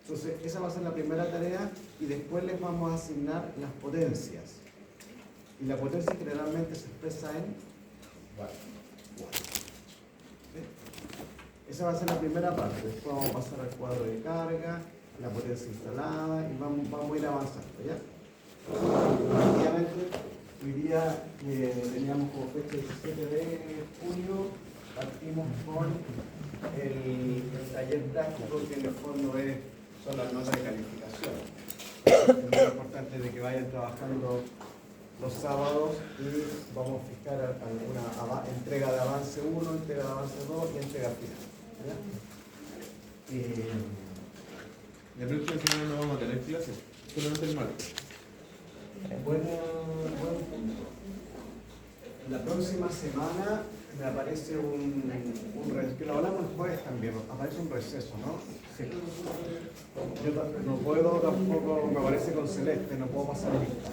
Entonces, esa va a ser la primera tarea y después les vamos a asignar las potencias. Y la potencia generalmente se expresa en watt. ¿Sí? Esa va a ser la primera parte. Después vamos a pasar al cuadro de carga, la potencia instalada y vamos a ir avanzando, ¿ya? Obviamente, hoy día teníamos como fecha 17 de junio, partimos con el taller práctico que en el fondo son las notas de calificación. Es muy importante de que vayan trabajando los sábados y vamos a fijar alguna entrega de avance 1, entrega de avance 2 y entrega final. La próxima semana no vamos a tener clases, solamente el martes. Buen punto. La próxima semana me aparece que lo hablamos el jueves también, aparece un receso, ¿no? Sí. Yo no puedo tampoco, me parece con Celeste, no puedo pasar lista.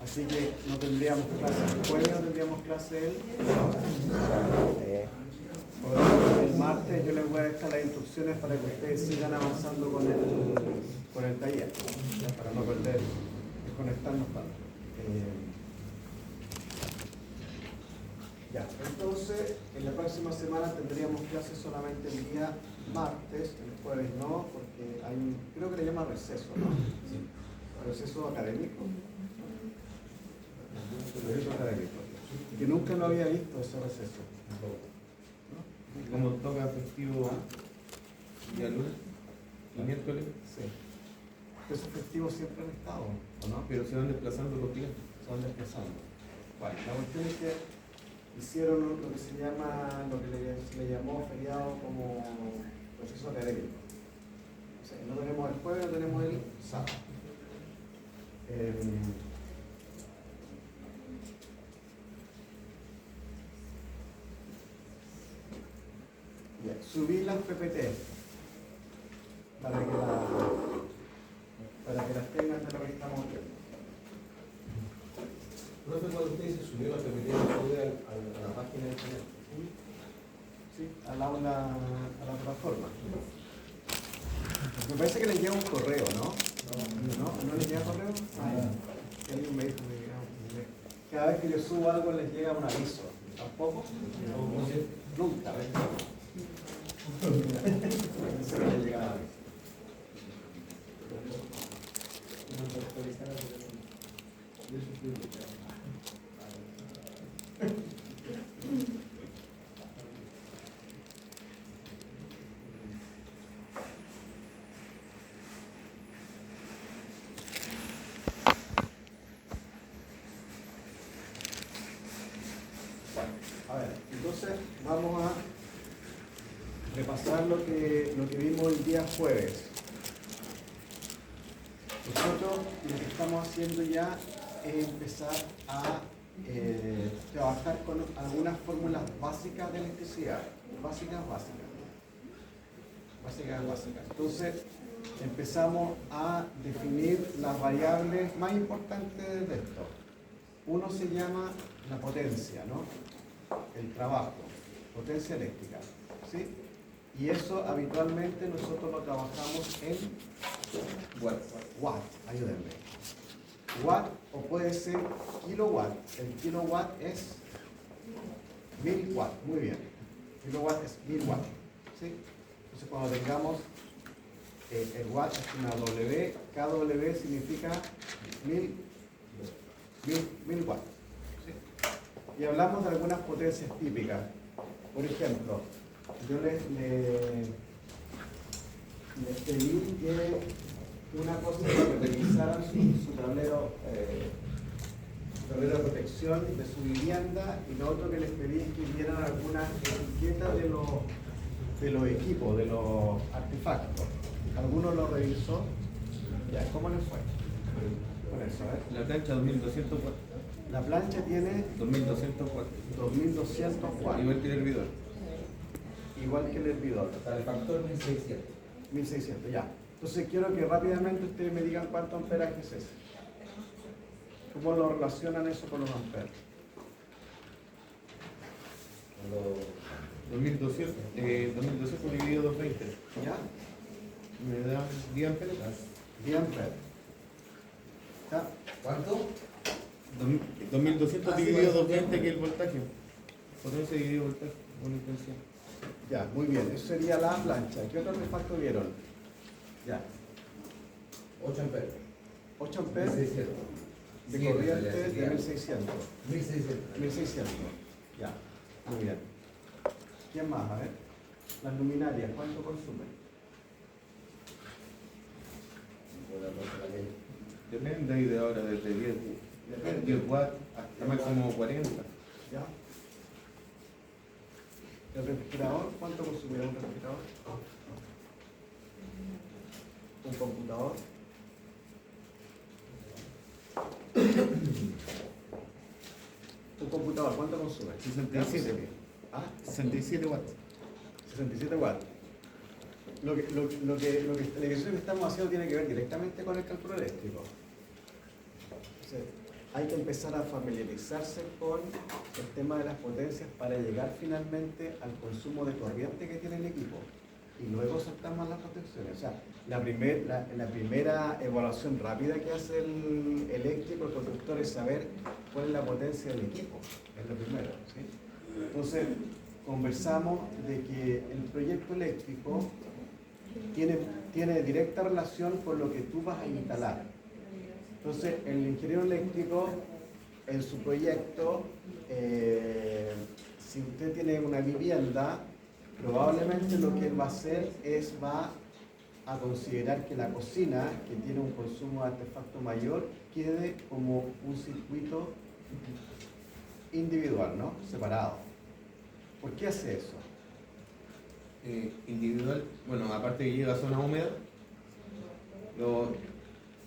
Así que no tendríamos clase el jueves, no tendríamos clase el martes. Yo les voy a dejar las instrucciones para que ustedes sigan avanzando con el taller, ¿ya? Para no perder, desconectarnos tanto. Ya, entonces, en la próxima semana tendríamos clases solamente el día martes, el jueves no, porque creo que le llama receso, ¿no? Sí. Receso académico. Receso académico. Que nunca lo había visto ese receso. ¿No? Como toca festivo día lunes y miércoles. Sí. Esos festivos siempre han estado, ¿o no? Pero se van desplazando los días. Se van desplazando. Bueno, la cuestión es que hicieron lo que se le llamó feriado como proceso académico. O sea, no tenemos el jueves, no tenemos el sábado. Ya, subí las PPT para que las tengan de lo que estamos viendo. Profe, cuando usted se subió la PPT, sube a la página de internet. Sí, a la plataforma. Me parece que les llega un correo, ¿no? ¿No les llega correo? Alguien me dijo que cada vez que yo subo algo les llega un aviso. ¿Tampoco? No sé. Nunca, ¿verdad? Eso no le llega nada. A ver, entonces vamos a repasar lo que vimos el día jueves. Nosotros lo que estamos haciendo ya es empezar a trabajar con algunas fórmulas básicas de electricidad. Básicas. Entonces empezamos a definir las variables más importantes de esto. Uno se llama la potencia, ¿no? El trabajo, potencia eléctrica, ¿sí? Y eso habitualmente nosotros lo trabajamos en watt, ayúdenme. Watt o puede ser kilowatt. El kilowatt es 1000 watts, muy bien. Kilowatt es 1000 watts, ¿sí? Entonces cuando tengamos el watt es una W, KW significa 1000 watts. ¿Sí? Y hablamos de algunas potencias típicas. Por ejemplo, yo les pedí que una cosa es que revisaran su tablero de protección de su vivienda, y lo otro que les pedí es que vieran algunas etiquetas de los equipos, de los artefactos. ¿Alguno lo revisó? Ya, ¿cómo les fue? Con eso, La plancha 2200 watts. La plancha tiene 2200 watts. 2200 watts. Igual que el hervidor. Igual que el hervidor. El factor 1600. 1600, ya. Entonces quiero que rápidamente ustedes me digan cuánto amperaje es ese. ¿Cómo lo relacionan eso con los amperes? 2200 dividido 220. ¿Ya? Me da 10 amperes. 10 amperes. ¿Está? ¿Cuánto? 2200 Ah, sí, dividido bueno, 220, bien. que es el voltaje. Potencia dividido voltaje, una intensidad. Ya, muy bien. Eso sería la plancha. ¿Qué otro artefacto vieron? Ya. 8 amperes. 8 amperes 1600. de Sí, corriente de sería 1600. 1600. 1600. Ya, muy bien. ¿Quién más? A ver. Las luminarias, ¿cuánto consumen? Depende ahí de ahora, desde 10, Depende. 10 watts hasta máximo 40. ¿Ya? ¿El refrigerador? ¿Cuánto consumirá un refrigerador? ¿Un computador? ¿Un computador cuánto consume? 67. ¿Ah? 67 watts. 67 watts. Lo que, el ejercicio que estamos haciendo tiene que ver directamente con el cálculo eléctrico. Entonces, hay que empezar a familiarizarse con el tema de las potencias para llegar finalmente al consumo de corriente que tiene el equipo. Y luego saltamos a las protecciones. O sea, la primera evaluación rápida que hace el eléctrico, el constructor, es saber cuál es la potencia del equipo. Es lo primero. ¿Sí? Entonces, conversamos de que el proyecto eléctrico tiene directa relación con lo que tú vas a instalar. Entonces, el ingeniero eléctrico, en su proyecto, si usted tiene una vivienda, probablemente lo que él va a hacer es va a considerar que la cocina, que tiene un consumo de artefacto mayor, quede como un circuito individual, ¿no? Separado. ¿Por qué hace eso? Individual, bueno, aparte que llega a zona húmeda,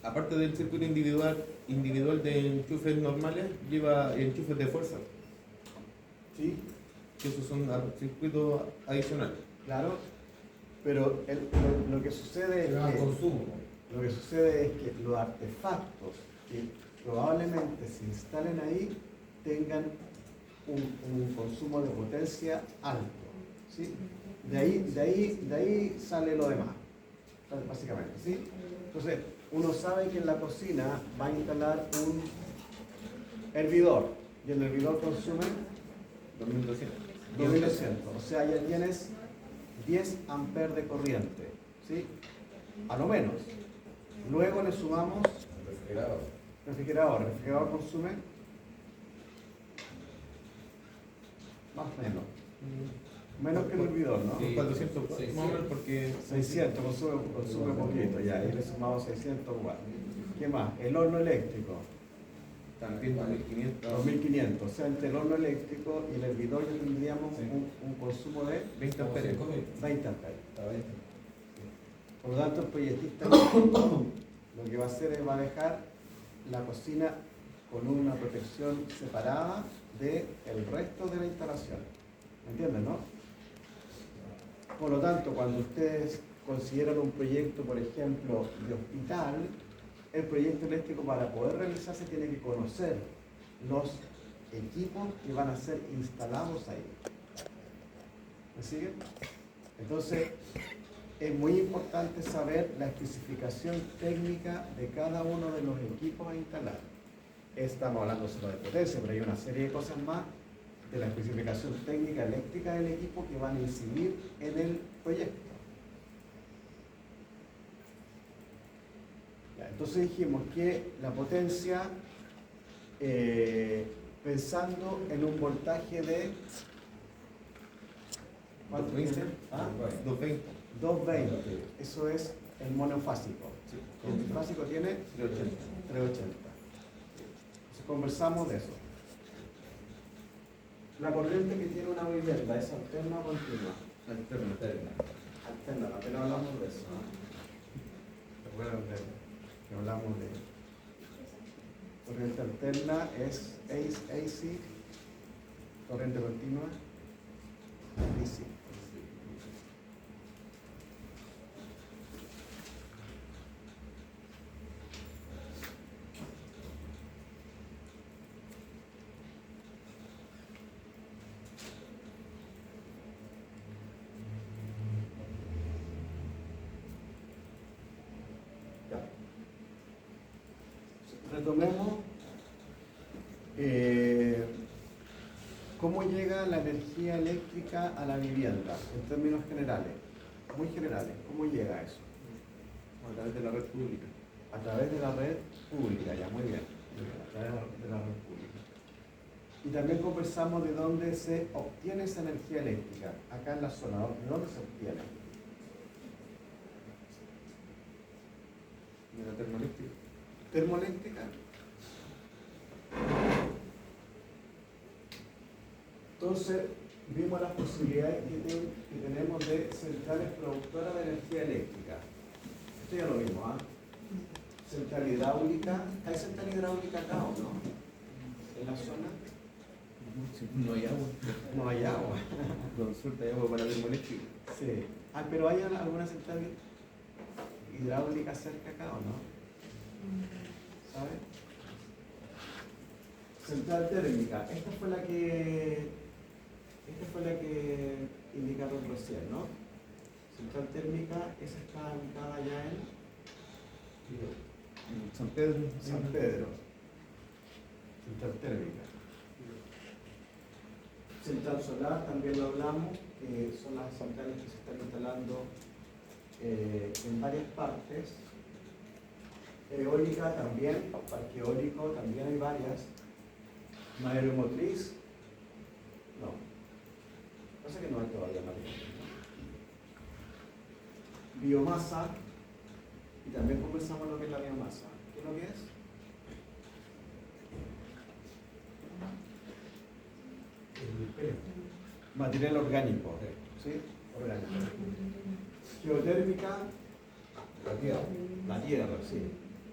aparte del circuito individual de enchufes normales, lleva enchufes de fuerza, ¿Sí? que esos son circuitos adicionales. Claro. Pero lo que sucede es Pero al que consumo. Lo que sucede es que los artefactos que probablemente se instalen ahí tengan un consumo de potencia alto, ¿sí? De ahí sale lo demás, básicamente, ¿sí? Entonces, uno sabe que en la cocina va a instalar un hervidor y el hervidor consume 2200. 2200, o sea, ya tienes 10 amperes de corriente, ¿sí? A lo menos. Luego le sumamos Refrigerador. refrigerador. El refrigerador consume más o menos que el hervidor, ¿no? Sí. 400 watts, Sí, sí. más o menos, porque 600, consume poquito, ya, ahí le sumamos 600 watts. ¿Qué más? El horno eléctrico, también 2500, 2500. O sea, entre el horno eléctrico y el hervidor ya tendríamos Sí. un consumo de 20 amperes. 20 amperes. Está bien. Por lo tanto, el proyectista lo que va a hacer es va a dejar la cocina con una protección separada del resto de la instalación. ¿Me entienden, no? Por lo tanto, cuando ustedes consideran un proyecto, por ejemplo, de hospital, el proyecto eléctrico para poder realizarse tiene que conocer los equipos que van a ser instalados ahí. ¿Me siguen? Entonces, es muy importante saber la especificación técnica de cada uno de los equipos a instalar. Estamos hablando solo de potencia, pero hay una serie de cosas más de la especificación técnica eléctrica del equipo que van a incidir en el proyecto. Ya, entonces dijimos que la potencia, pensando en un voltaje de... ¿Cuánto 220. dice? ¿Ah? 220. 220, eso es el monofásico. Sí. El trifásico tiene 380. 380. Entonces conversamos de eso. La corriente que tiene una vivienda es alterna o continua. Alterna. Alterna, apenas hablamos de eso. Recuerden que hablamos de corriente alterna es AC, corriente continua, DC. retomemos cómo llega la energía eléctrica a la vivienda, en términos generales, muy generales. ¿Cómo llega eso? A través de la red pública. A través de la red pública, ya, muy bien, a través de la red pública. Y también conversamos de dónde se obtiene esa energía eléctrica, acá en la zona, ¿de dónde se obtiene? De la termoeléctrica. Termoeléctrica. Entonces, vimos las posibilidades que tenemos de centrales productoras de energía eléctrica. Esto ya lo vimos, ¿ah? Central hidráulica. ¿Hay central hidráulica acá o no? ¿En la zona? No hay agua. No hay agua. Consulta de agua para la termoeléctrica. Sí. Ah, pero ¿hay alguna central hidráulica cerca acá o no? ¿Sabes? Central térmica. Esta fue la que indicaron recién, ¿no? Central térmica, esa está ubicada ya en San Pedro. San Pedro. Central térmica. Central solar, también lo hablamos, que son las centrales que se están instalando en varias partes. Eólica también, parque eólico también hay varias. Aeromotriz, no. Pasa que no hay todavía aeromotriz. Biomasa, y también conversamos lo que es la biomasa. ¿Qué es lo que es? Material orgánico, ¿sí? Orgánico. Geotérmica, la tierra, sí,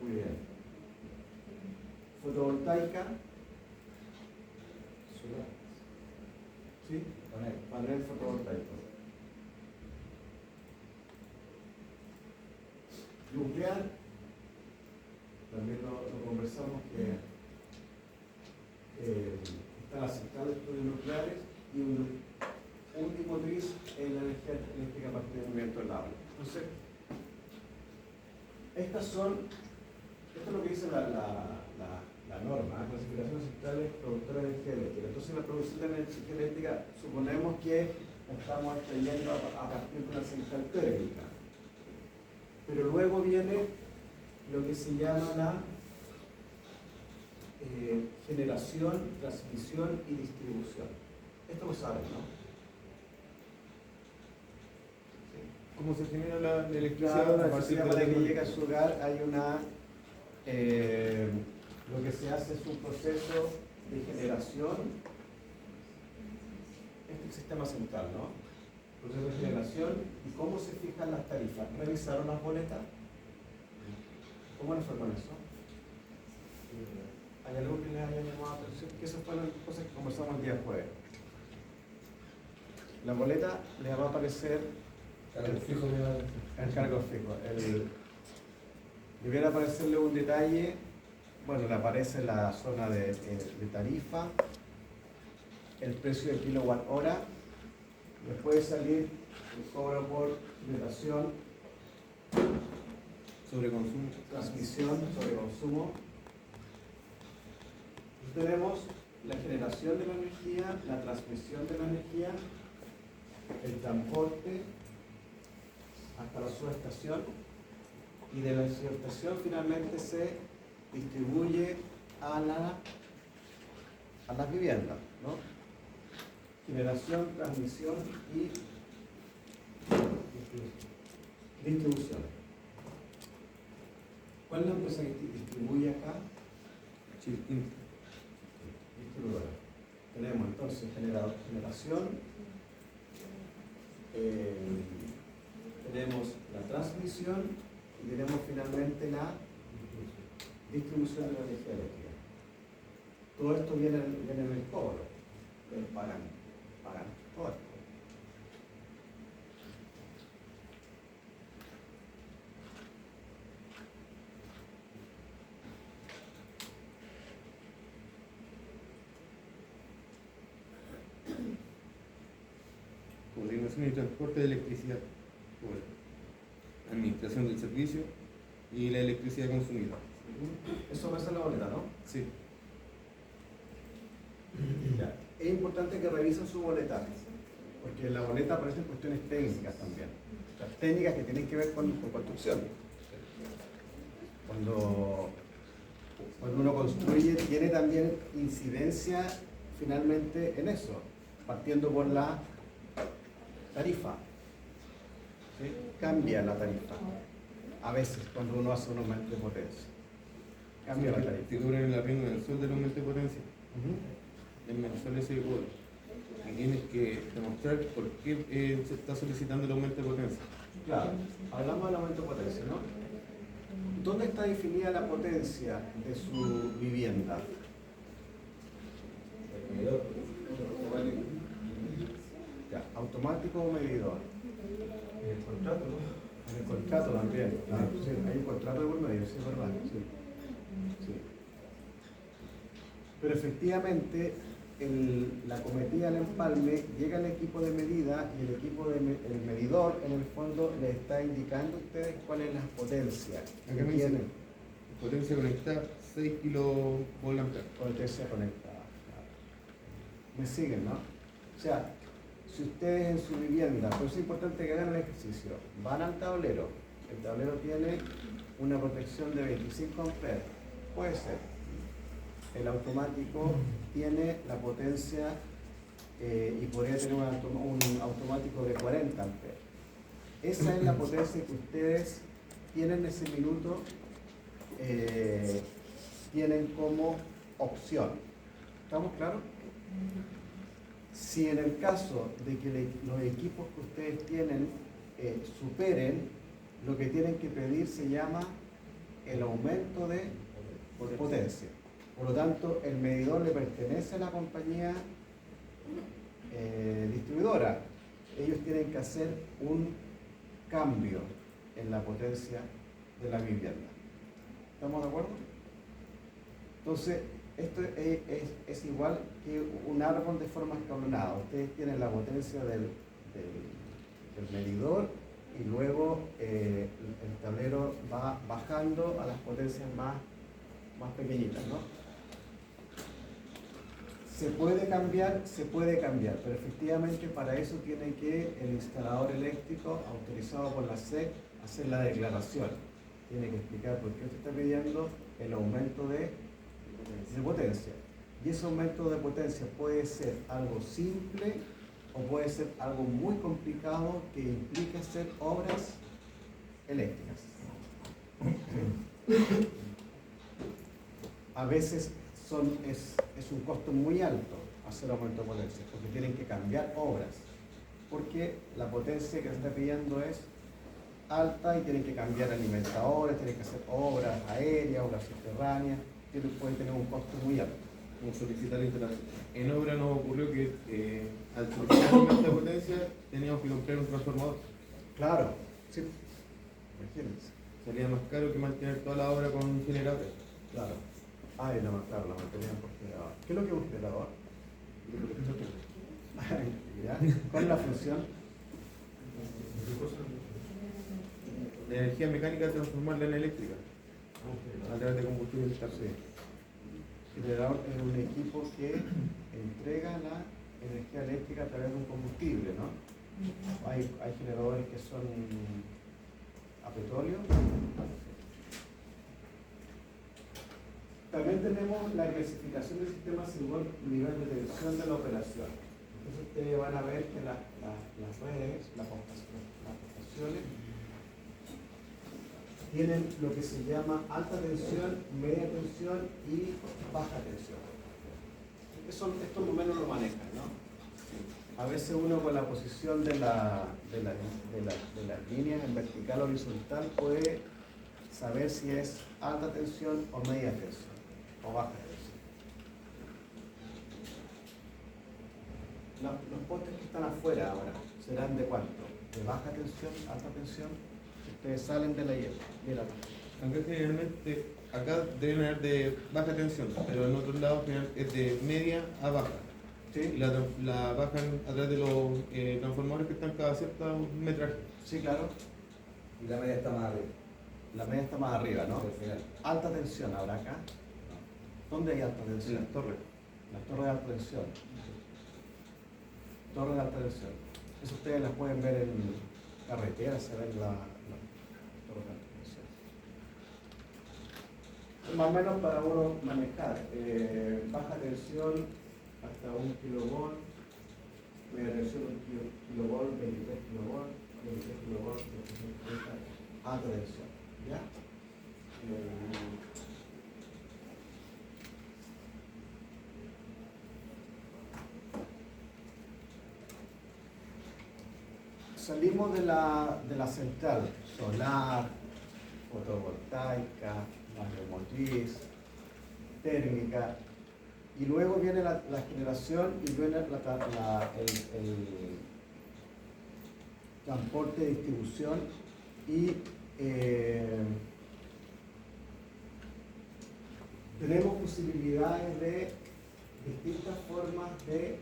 muy bien. Fotovoltaica, ¿sí? Panel fotovoltaico. Nuclear, también lo conversamos que están las centrales nucleares y un motriz en la energía eléctrica a partir del movimiento del agua. Entonces, esto es lo que dice la norma, clasificación de centrales productoras de energía eléctrica. Entonces, la producción de energía eléctrica, suponemos que estamos extrayendo a partir de una central térmica. Pero luego viene lo que se llama la generación, transmisión y distribución. Esto lo saben, ¿no? Sí. ¿Cómo se genera la electricidad? Claro, la a partir electricidad de para la que llegue a su hogar hay lo que se hace es un proceso de generación. Este es el sistema central, ¿no? Proceso de generación y cómo se fijan las tarifas. ¿Revisaron las boletas? ¿Cómo les fue con eso? ¿Hay algo que les haya llamado la atención? Que esas fueron cosas que conversamos el día jueves. La boleta les va a aparecer Cargo fijo me va a decir. el cargo fijo. Debiera aparecerle un detalle. Bueno, le aparece la zona de tarifa, el precio de kilowatt hora. Les puede salir el cobro por generación, sobreconsumo. transmisión, sobreconsumo. Y tenemos la generación de la energía, la transmisión de la energía, el transporte hasta la subestación, y de la subestación finalmente se distribuye a las viviendas, ¿no? Generación, transmisión y distribución. ¿Cuál es la empresa que distribuye acá? Distribuidora. Tenemos entonces generación, tenemos la transmisión y tenemos finalmente la distribución de la energía eléctrica. Todo esto viene en el cobro. Ustedes pagan todo esto. Coordinación y transporte de electricidad. Bueno, administración del servicio y la electricidad consumida. Eso va a ser la boleta, ¿no? Sí. Ya. Es importante que revisen su boleta, porque en la boleta aparecen cuestiones técnicas también. Las técnicas que tienen que ver con construcción. Cuando uno construye, tiene también incidencia finalmente en eso, partiendo por la tarifa. ¿Sí? Cambia la tarifa. A veces, cuando uno hace un aumento de potencia. Cambia la tarifa. Figuran en la regla mensual del aumento de potencia. El mensual ese igual. Y tienes que demostrar por qué se está solicitando el aumento de potencia. Claro, hablamos del aumento de potencia, ¿no? ¿Dónde está definida la potencia de su vivienda? El medidor. Ya, ¿automático o medidor? El contrato, ¿no? En el contrato también. Claro, sí, hay un contrato de por medio, sí, es verdad. Sí. Sí. Pero efectivamente, la cometida del empalme llega al equipo de medida y el equipo el medidor en el fondo le está indicando a ustedes cuál es la potencia que Acá me dice tienen. potencia conectada 6 kilovoltios. Potencia conectada. Claro. Me siguen, ¿no? O sea, si ustedes en su vivienda, por eso es importante que hagan el ejercicio, van al tablero, el tablero tiene una protección de 25 amperes, puede ser. El automático tiene la potencia y podría tener un automático de 40 amperes. Esa es la potencia que ustedes tienen en ese minuto, tienen como opción. ¿Estamos claros? Si en el caso de que los equipos que ustedes tienen superen, lo que tienen que pedir se llama el aumento de potencia. Por lo tanto, el medidor le pertenece a la compañía distribuidora. Ellos tienen que hacer un cambio en la potencia de la vivienda. ¿Estamos de acuerdo? Entonces, esto es igual que un árbol de forma escalonada. Ustedes tienen la potencia del medidor y luego el tablero va bajando a las potencias más pequeñitas, ¿no? ¿Se puede cambiar, pero efectivamente para eso tiene que el instalador eléctrico autorizado por la SEC hacer la declaración. Tiene que explicar por qué usted está pidiendo el aumento de potencia. Y ese aumento de potencia puede ser algo simple o puede ser algo muy complicado que implique hacer obras eléctricas. A veces es un costo muy alto hacer aumento de potencia, porque tienen que cambiar obras, porque la potencia que se está pidiendo es alta y tienen que cambiar alimentadores, tienen que hacer obras aéreas, obras subterráneas, que pueden tener un costo muy alto. Como solicitar la instalación. En obra nos ocurrió que al solicitar el aumento de potencia teníamos que comprar un transformador. Claro, sí. Imagínense. Salía más caro que mantener toda la obra con generadores. Claro. Ah, y la mantenían por generador. ¿Qué es lo que es un generador? ¿Ya? ¿Cuál es la función? La energía mecánica transformarla en eléctrica a través de combustible interno. Sí. El generador es un equipo que entrega la energía eléctrica a través de un combustible, ¿no? Hay generadores que son a petróleo. También tenemos la clasificación del sistema según nivel de tensión de la operación. Entonces ustedes van a ver que las redes, las postaciones, tienen lo que se llama alta tensión, media tensión y baja tensión. Esto más o menos lo manejan, ¿no? A veces uno con la posición de las líneas en vertical o horizontal puede saber si es alta tensión o media tensión o baja tensión. Los postes que están afuera ahora serán de cuánto? ¿De baja tensión, alta tensión? Ustedes salen de la hiela. Acá generalmente, acá deben haber de baja tensión, pero en otros lados es de media a baja. ¿Sí? Y la bajan a través de los transformadores que están cada cierto metraje. Sí, claro. Y la media está más arriba. La media está más arriba, ¿no? Al final. Alta tensión habrá acá. ¿Dónde hay alta En tensión? las torres. Las torres de alta tensión. Torres de alta tensión. Eso ustedes las pueden ver en carretera, se ven las torres de alta tensión. Más o menos para uno manejar. Baja tensión hasta 1 kilovolt, media tensión 1 kilovolt, 23 kilovolt, 23 kilovolt, 23 alta tensión. ¿Ya? Salimos de la central solar, fotovoltaica, mareomotriz, térmica, y luego viene la generación y viene el transporte, distribución y tenemos posibilidades de distintas formas de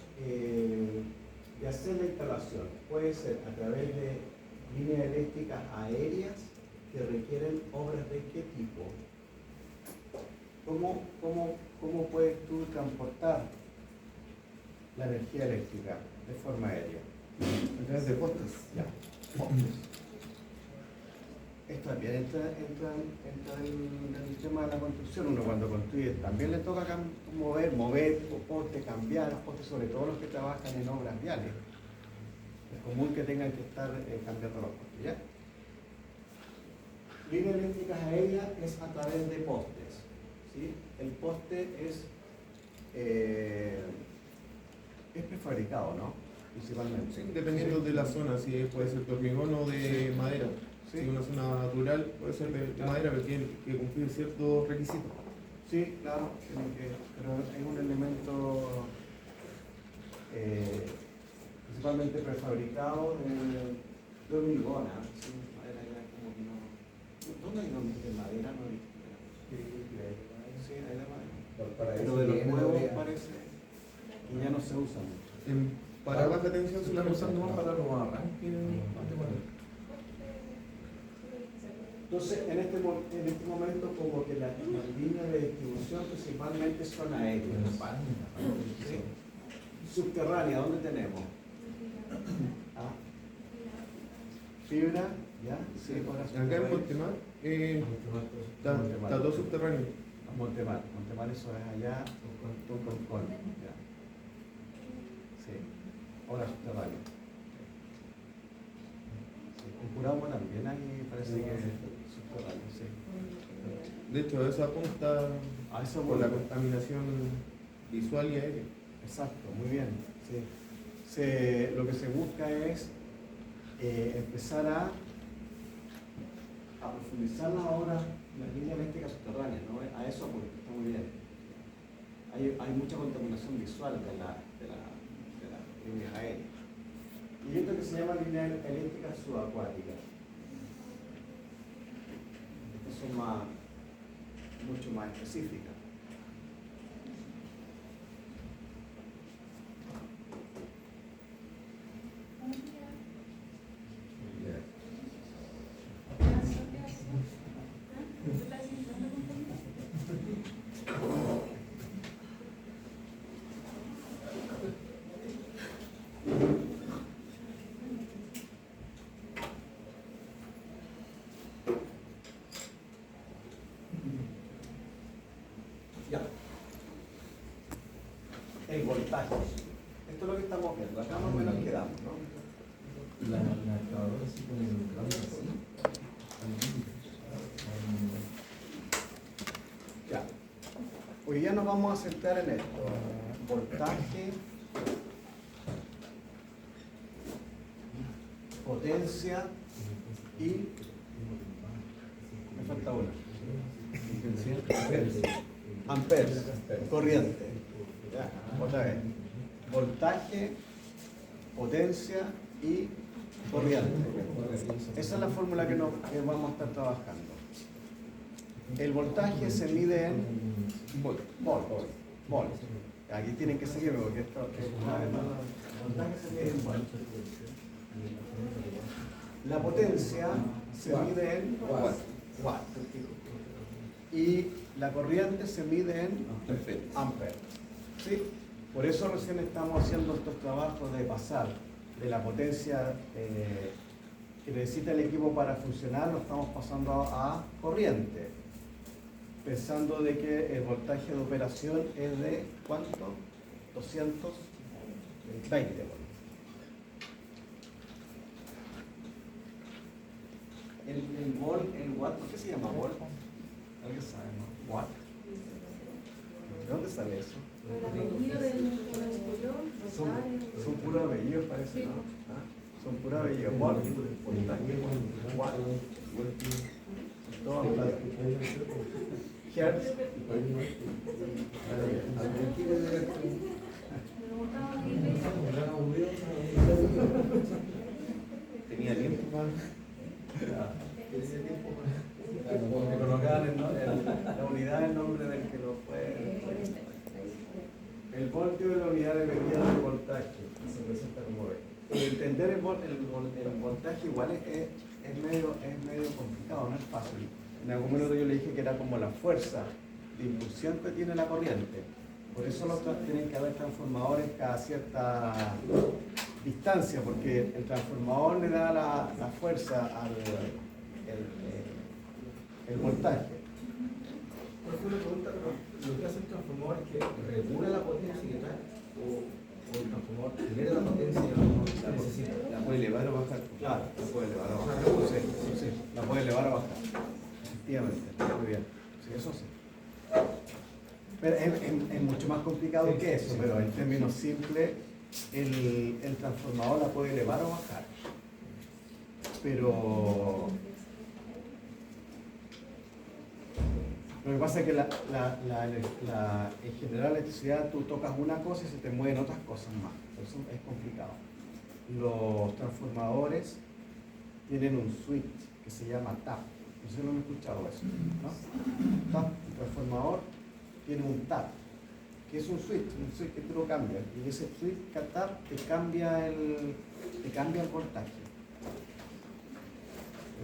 hacer la instalación. Puede ser a través de líneas eléctricas aéreas que requieren obras de qué tipo. ¿Cómo puedes tú transportar la energía eléctrica de forma aérea? A través de postes. Ya, postes. Esto también entra en el tema de la construcción. Uno cuando construye también le toca mover postes, cambiar postes, sobre todo los que trabajan en obras viales. Es común que tengan que estar cambiando los postes, ¿ya? Líneas eléctricas aéreas es a través de postes, ¿sí? El poste es prefabricado, ¿no? Principalmente. Sí, dependiendo de la zona, si puede ser de hormigón o de madera. Sí. Si es una zona rural, puede ser de madera, pero tiene que cumplir ciertos requisitos. Sí, claro, pero es un elemento principalmente prefabricado de hormigón, ¿ah? Sí, madera ya como que no. ¿Dónde hay de madera? No hay. Sí, hay de madera. Pero de los nuevos parece que ya no se usa mucho. Para baja tensión Se están usando más para los arranques de madera. Entonces, en este momento, como que las líneas de distribución principalmente son aéreas. ¿Sí? Subterránea, ¿dónde tenemos? ¿Ah? Fibra, ¿ya? Sí, Acá en Montemar está todo subterráneo. Montemar eso es allá, Concón, ya. Sí, ahora subterráneo. Sí, en Curabo también hay, parece que subterráneo, sí. De hecho, eso apunta A eso por la voy. contaminación visual y aérea. Exacto, muy bien. Sí. Lo que se busca es empezar a profundizar las obras, las líneas eléctricas subterráneas, ¿no? A eso apunta, está muy bien. Hay mucha contaminación visual de las líneas aéreas. Y esto que se llama línea eléctrica subacuática. Estas son mucho más específicas. Ya. El voltaje. Esto es lo que estamos viendo. Acá más o menos quedamos, ¿no? La excavadora así con el brazo así. Ya. Hoy día nos vamos a centrar en esto. Voltaje, potencia y... me falta una. Amperes, corriente. Ya, otra vez. Voltaje, potencia y corriente. Esa es la fórmula que vamos a estar trabajando. El voltaje se mide en volt. Aquí tienen que seguirme porque esto es el voltaje se mide en volt. La potencia se mide en watts. Y la corriente se mide en Perfecto. amperes. ¿Sí? Por eso recién estamos haciendo estos trabajos de pasar de la potencia que necesita el equipo para funcionar, lo estamos pasando a corriente, pensando de que el voltaje de operación es de ¿cuánto? 220 volts. El volt, el watt, ¿por qué se llama volt? ¿Alguien sabe, no? Watt. ¿De dónde sale eso? Son puros apellidos, parece, ¿no? ¿Ah? Son puros apellidos. Watt. Watt. Todos los hertz. Tenía tiempo para... Me colocaban la unidad en nombre del que lo fue. El voltio es la unidad de medida del voltaje, se presenta como V. Entender el voltaje igual es medio complicado, no es fácil. En algún momento yo le dije que era como la fuerza de impulsión que tiene la corriente. Por eso tienen que haber transformadores cada cierta distancia, porque el transformador le da la fuerza al el voltaje. Por ejemplo, una pregunta, ¿lo que hace el transformador es que regula la potencia que trae? ¿O el transformador genera la potencia y la necesita? La puede elevar o bajar. Claro, la puede elevar o bajar. Sí, la puede elevar o bajar. Efectivamente, muy bien. Sí, eso sí. Pero es mucho más complicado que eso, pero en términos simples, el transformador la puede elevar o bajar. Pero lo que pasa es que en general la electricidad tú tocas una cosa y se te mueven otras cosas más. Por eso es complicado. Los transformadores tienen un switch que se llama tap. No sé si lo han escuchado eso, ¿no? Tap, el transformador tiene un tap, que es un switch que tú lo cambias. Y ese switch tap te cambia el voltaje.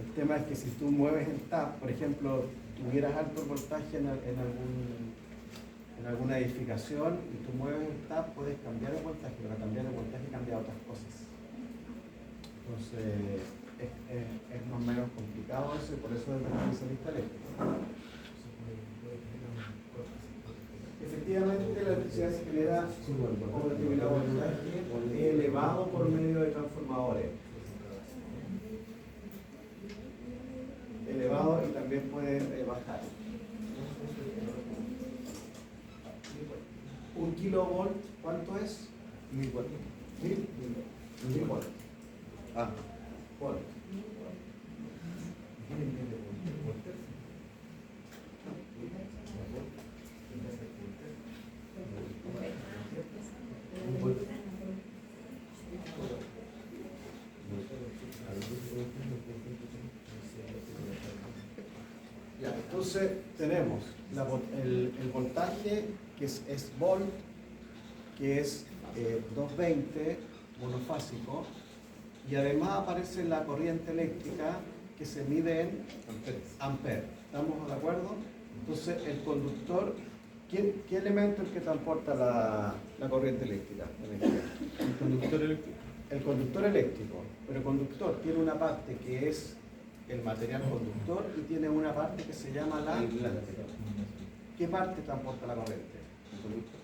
El tema es que si tú mueves el tap, por ejemplo, tuvieras alto voltaje en alguna edificación y tú mueves el tap, puedes cambiar el voltaje, pero al cambiar el voltaje cambia otras cosas. Entonces, es más o menos complicado eso y por eso es el especialista eléctrico. Efectivamente, la electricidad se genera con un determinado voltaje elevado por medio de transformadores. Elevado y también puede bajar. 1 kilovolt, ¿cuánto es? 1000 watts. 1000 volts. Ah, Volt. Ya, entonces tenemos el voltaje que es volt, que es 220 monofásico, y además aparece la corriente eléctrica que se mide en amperes. ¿Estamos de acuerdo? Entonces el conductor, ¿qué elemento es el que transporta la corriente eléctrica? el conductor eléctrico. El conductor eléctrico, pero el conductor tiene una parte que es el material conductor y tiene una parte que se llama la Aislante. ¿Qué parte transporta la corriente? El conductor.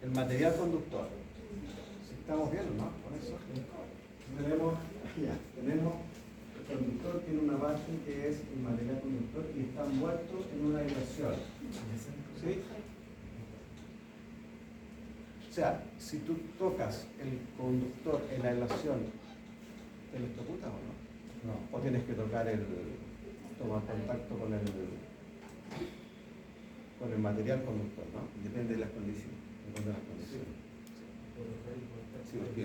El material conductor. Si estamos bien, ¿no? Con eso tenemos el conductor tiene una parte que es el material conductor y está envuelto en una aislación. ¿Sí? O sea, si tú tocas el conductor en la aislación, ¿te electrocutas o no? No. O tienes que tomar contacto con el material conductor, ¿no? Depende de las condiciones. Depende de las condiciones. Sí, porque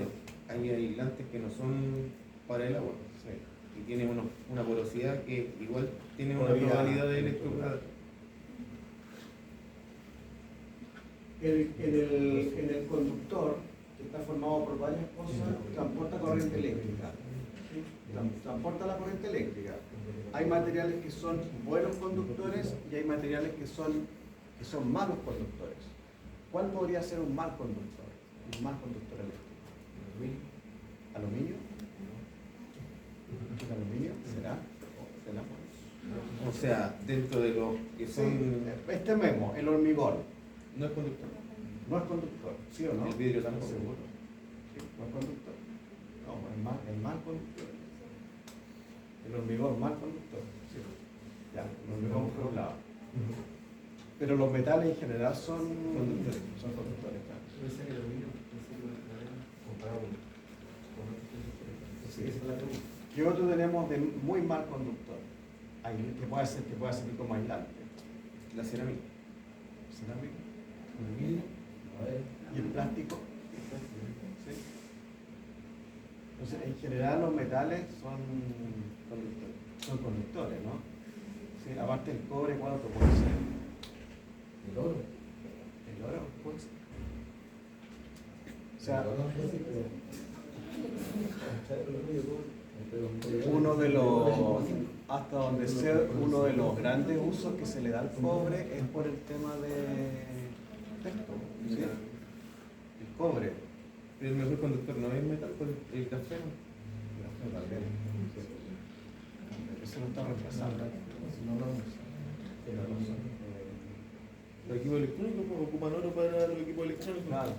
hay aislantes que no son para el agua. Sí. Y tienen una porosidad que igual tiene una Podría- probabilidad de electrocutar. En el conductor, que está formado por varias cosas, transporta corriente eléctrica. ¿Sí? Transporta la corriente eléctrica. Hay materiales que son buenos conductores y hay materiales que son malos conductores. ¿Cuál podría ser un mal conductor? Un mal conductor eléctrico. ¿Aluminio? ¿El aluminio? ¿Será? O sea, dentro de los que son... Sí, este mismo, el hormigón. No es conductor. No es conductor, ¿sí o no? El vidrio tampoco. Seguro. Sí, no es conductor. No, el mal conductor. El hormigón, mal conductor. Sí. Ya, el hormigón por un lado. Pero los metales en general son conductores. Son conductores, claro. Pensé que el aluminio, pensé que comparado con otros productos. Sí. Esa es la pregunta. ¿Qué otro tenemos de muy mal conductor? Hay que puede servir como aislante. La cerámica. Cerámica. Aluminio, a ver. ¿Y el plástico? Sí. Entonces, en general los metales son conductores, ¿no? Sí, aparte el cobre, ¿cuál otro puede ser? El oro. El oro, pues. O sea, uno de los, hasta donde sea uno de los grandes usos que se le da al cobre es por el tema de esto, ¿sí? El cobre. El mejor conductor no es el metal, pues el grafeno. Eso no está reemplazando. Los equipos electrónicos pues, ocupan oro para los equipos electrónicos. Claro.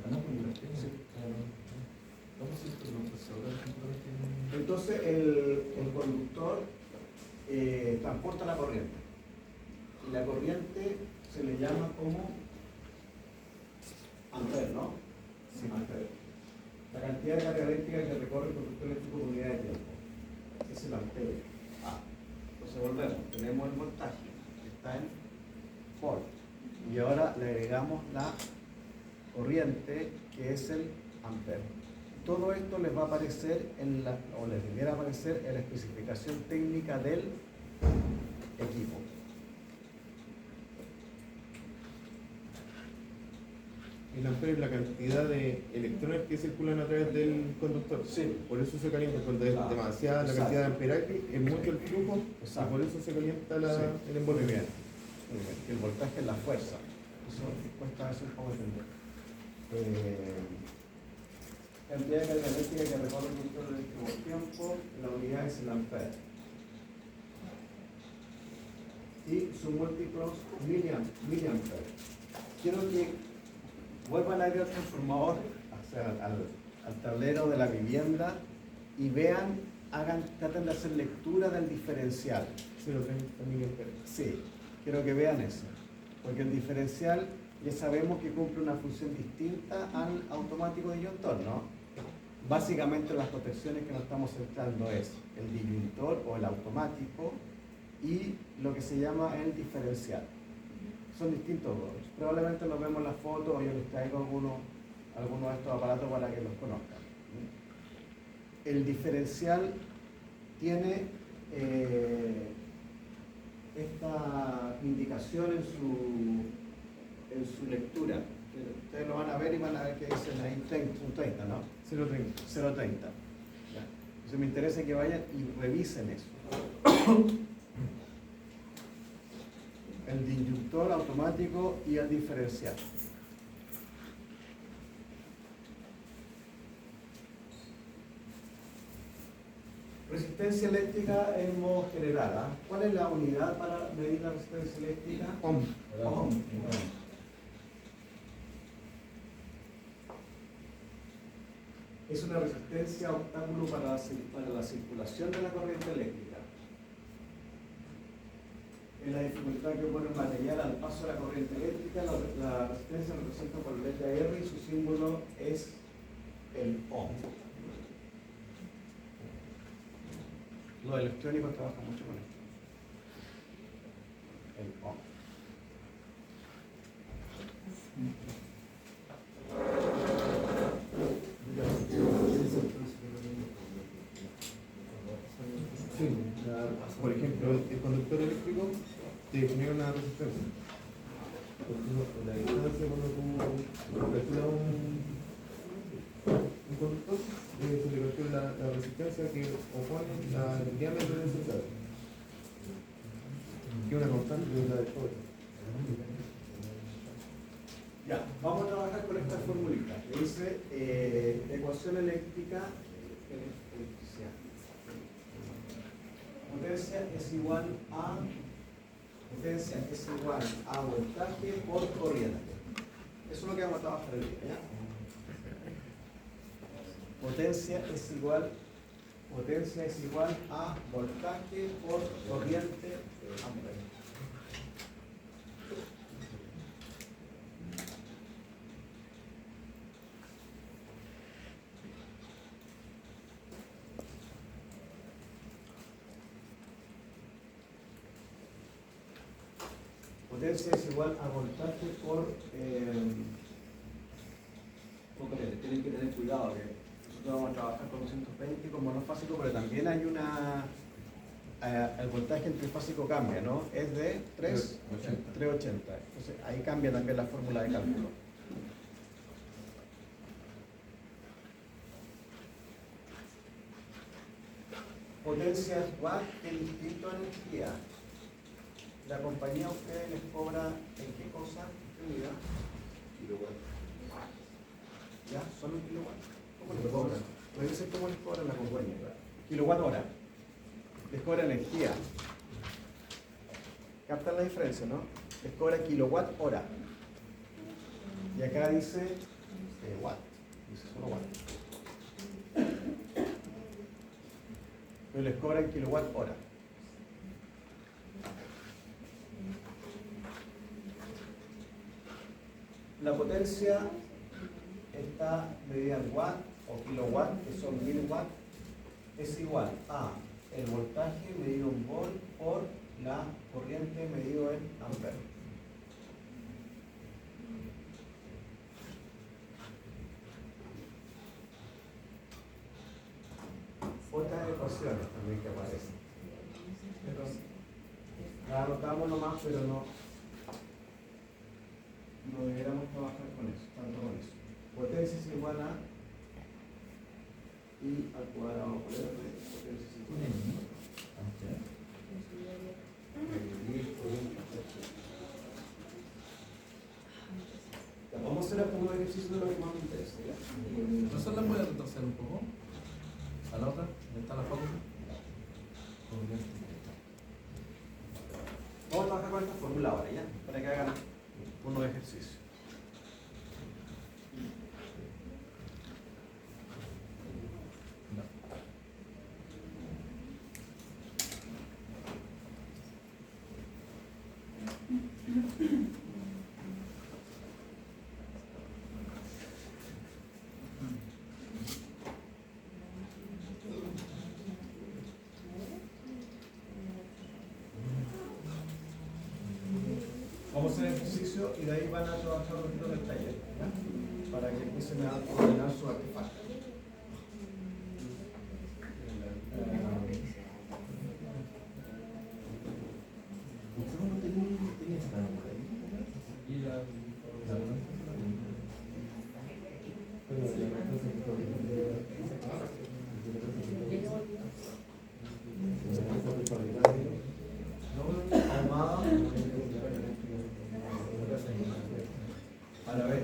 Entonces el conductor transporta la corriente. Y la corriente se le llama como amper, ¿no? Sí, amper. La cantidad de carga eléctrica que recorre el conductor eléctrico por unidad de tiempo. Es el amperio. Entonces volvemos. Tenemos el voltaje, que está en volt. Y ahora le agregamos la corriente, que es el amper. Todo esto les va a aparecer o les debiera aparecer en la especificación técnica del equipo. El amperio es la cantidad de electrones que circulan a través del conductor. Sí. Por eso se calienta cuando es demasiada la cantidad de amperaje, es mucho el flujo, y por eso se calienta el Muy envolvimiento. bien. Muy bien. El voltaje es la fuerza. Eso cuesta a veces un poco entender. Cantidad de carga eléctrica que recorre el conductor eléctrico por tiempo, la unidad es el amper. Y sus múltiplos miliamper. Quiero que vuelvan a ir al transformador, o sea, al tablero de la vivienda y vean, traten de hacer lectura del diferencial. 0,30 miliamperes. Sí, quiero que vean eso, porque el diferencial ya sabemos que cumple una función distinta al automático disyuntor, ¿no? Básicamente las protecciones que nos estamos centrando es el disyuntor o el automático y lo que se llama el diferencial. Son distintos dos. Probablemente los vemos en las fotos o yo les traigo algunos de estos aparatos para que los conozcan. El diferencial tiene esta indicación en su lectura. Ustedes lo van a ver y van a ver que dicen ahí 30, ¿no? 0,30. 0,30. Entonces me interesa que vayan y revisen eso. El disyuntor automático y el diferencial. Resistencia eléctrica en modo general. ¿Ah? ¿Cuál es la unidad para medir la resistencia eléctrica? Ohm. Ohm. Es una resistencia obstáculo para la circulación de la corriente eléctrica. Es la dificultad que pone el material al paso de la corriente eléctrica. La resistencia representa por la letra R y su símbolo es el ohm. Los electrónicos trabajan mucho con esto. El ohm. Sí, por ejemplo, el conductor eléctrico te genera una resistencia. La distancia cuando tú calculas un conductor, se le calcula la resistencia que opone el diámetro del sensor. que una constante es la de todo. Ya, vamos a trabajar con esta formulita. Que dice ecuación eléctrica, electricidad. Potencia es igual a voltaje por corriente. Eso es lo que vamos a trabajar el día, ¿ya? Potencia es igual a voltaje por corriente amperes. Potencia es igual a voltaje por corriente. Tienen que tener cuidado que nosotros vamos a trabajar con 220 como monofásico, pero también hay el voltaje en trifásico cambia, ¿no? Es de 380. Entonces ahí cambia también la fórmula de cálculo. Potencia es watt en distinto a energía. La compañía a ustedes les cobra ¿en qué cosa? ¿Qué unidad? Kilowatt. ¿Ya? ¿Solo en kilowatt? ¿Cómo les cobran? Revisen cómo les cobran la compañía. Kilowatt hora. Les cobra energía. ¿Captan la diferencia, no? Les cobra kilowatt hora. Y acá dice watt. Dice solo watt. Pero les cobra en kilowatt hora. La potencia está medida en watt o kilowatt, que son 1000 watts, es igual a el voltaje medido en volt por la corriente medido en amperes. Otras ecuaciones también que aparecen. La anotamos nomás, pero no deberíamos trabajar con eso, tanto con eso. Potencia es igual a I al cuadrado por R, potencia es igual a vamos a hacer algunos ejercicios de lo que más me interesa, ¿ya? ¿No se la puede retrasar un poco? ¿A la otra? ¿Dónde está la fórmula? Vamos a trabajar con esta fórmula ahora, ¿ya? Para que hagan unos ejercicios. Vamos a hacer ejercicio y de ahí van a trabajar un poquito en el taller, ¿ya? Para que empiecen a ordenar su artefacto. A la vez,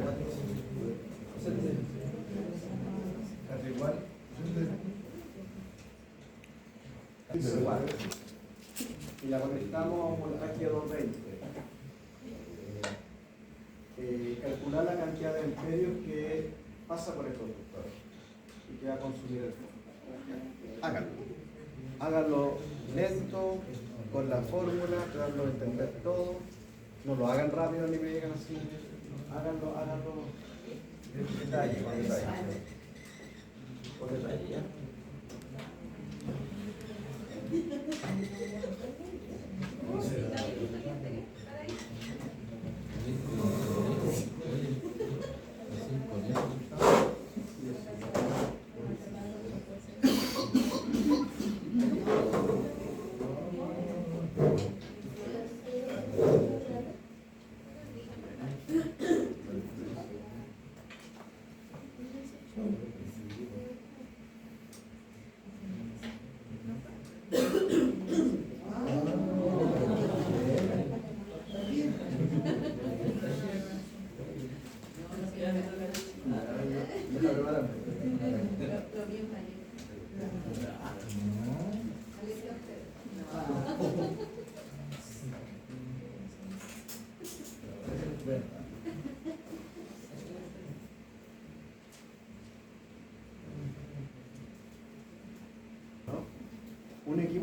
igual. Igual. Y la conectamos a un voltaje de 220. Calcular la cantidad de amperios que pasa por el conductor y que va a consumir el foco. Háganlo lento, con la fórmula, tratando de entender todo. No lo hagan rápido ni me digan así. Háganlo detalle, con detalle. Con detalle, ¿ya?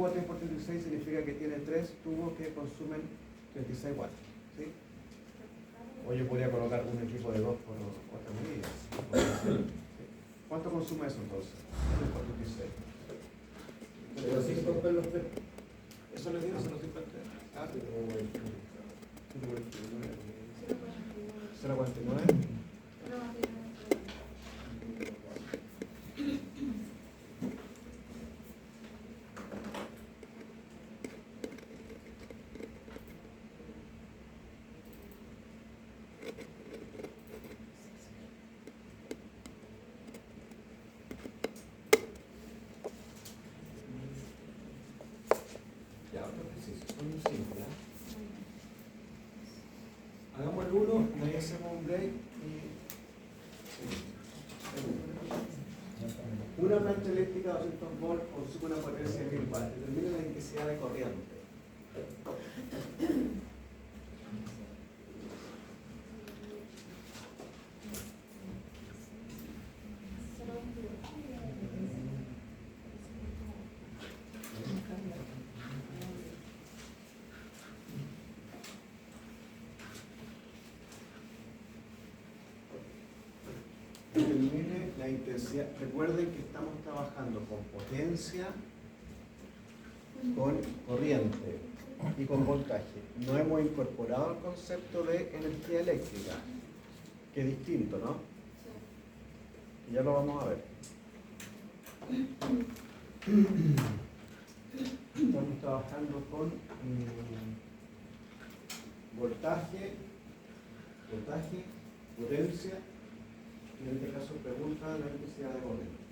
tubo 3 por 36 significa que tiene 3 tubos que consumen 36 watts. ¿Sí? O yo podría colocar un equipo de 2 por 4 medidas. ¿Cuánto consume eso entonces? 3 por 36. Pero sin romper los tres. Eso le digo, se lo estoy planteando. Ah, 0,49. Ya, otro ejercicio. Son simple. Hagamos el 1. De ahí hacemos un break y... Una plancha eléctrica de 200 volts consume una potencia de 1000 watts. Determina la intensidad de corriente. Determine la intensidad. Recuerden que estamos trabajando con potencia, con corriente y con voltaje. No hemos incorporado el concepto de energía eléctrica, que es distinto, ¿no? Y ya lo vamos a ver. Estamos trabajando con voltaje, potencia, y en este caso pregunta la intensidad de corriente.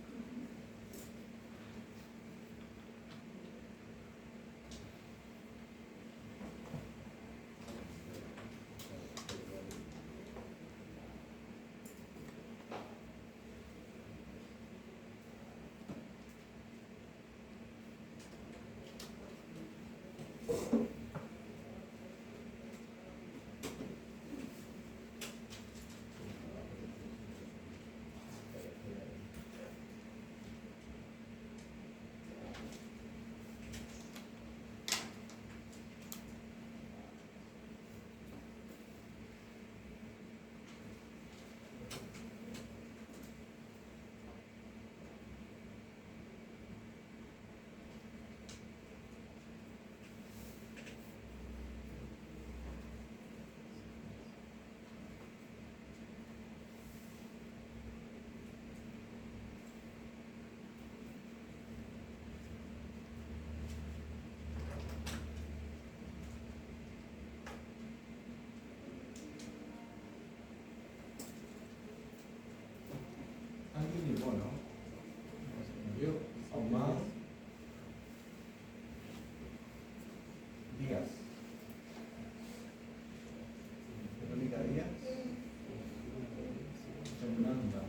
Alguien llegó, ¿no? Yo, Ahumado. Díaz. Verónica Díaz. Fernanda.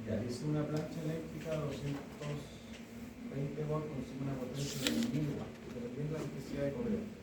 Ya, dice una plancha eléctrica 220 volts consume una potencia de 1000 watts. Determina la intensidad de corriente.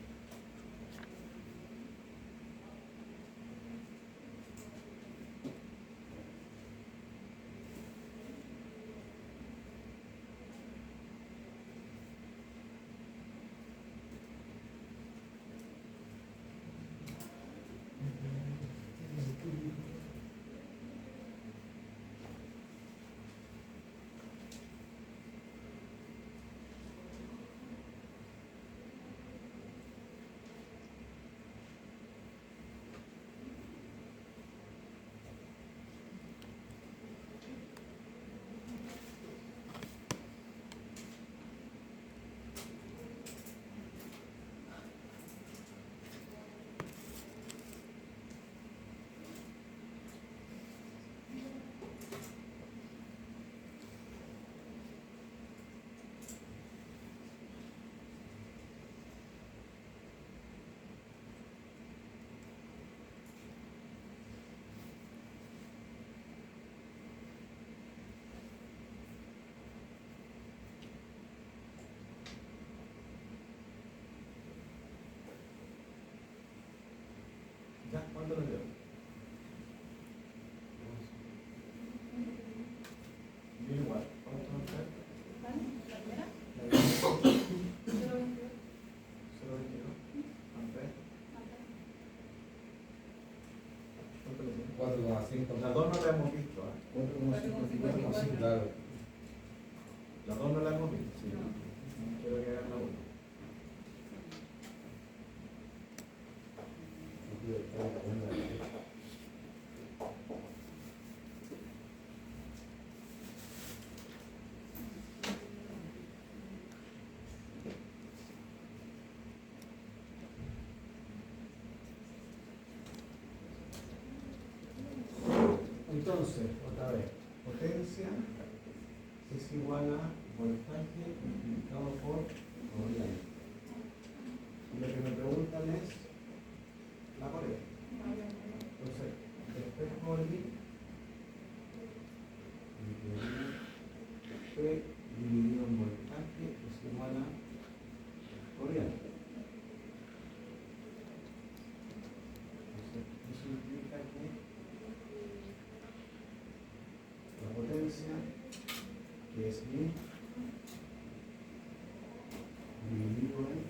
4,5. Las dos no las hemos visto, ¿eh? 4,5. Claro. Las dos no las hemos visto, sí. Quiero que hagan la una. Entonces, otra vez, potencia es igual a voltaje multiplicado por corriente. Y lo que me preguntan es la corriente. Entonces, después corriente P dividido en voltaje es igual a corriente. Entonces, eso implica que la potencia, que es mi dividido en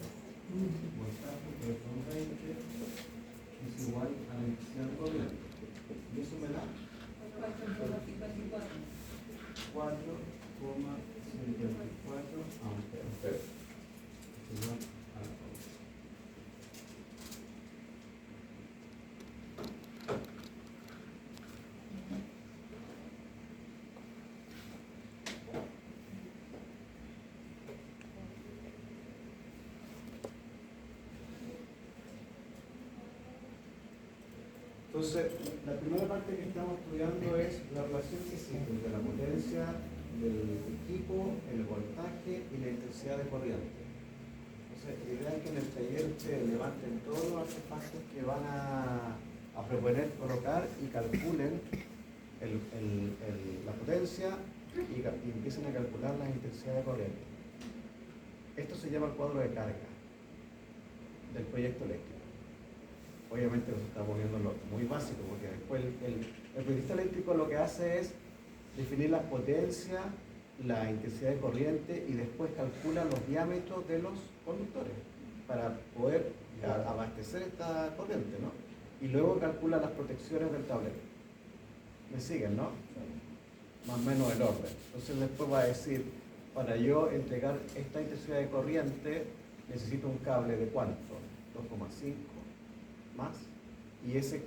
voltaje, que es con 20, es igual a la intensidad de corriente. Y eso me da 4,54 amperes. Es igual a la corriente. Entonces, la primera parte que estamos estudiando es la relación que existe entre la potencia del equipo, el voltaje y la intensidad de corriente. Entonces, la idea es que en el taller ustedes levanten todos los artefactos que van a proponer colocar y calculen la potencia y empiecen a calcular la intensidad de corriente. Esto se llama el cuadro de carga del proyecto eléctrico. Obviamente nos estamos viendo lo muy básico, porque después el proyectista eléctrico lo que hace es definir la potencia, la intensidad de corriente y después calcula los diámetros de los conductores para poder abastecer esta corriente, ¿no? Y luego calcula las protecciones del tablero. ¿Me siguen, no? Más o menos el orden. Entonces después va a decir, para yo entregar esta intensidad de corriente necesito un cable de ¿cuánto? 2,5 más, y ese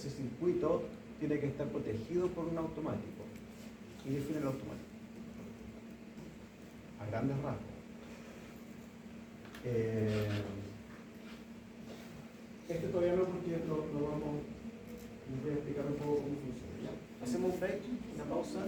circuito tiene que estar protegido por un automático. Y define el automático a grandes rasgos. Este todavía no, porque lo vamos a explicar un poco cómo funciona. ¿Ya? Hacemos un break, una pausa.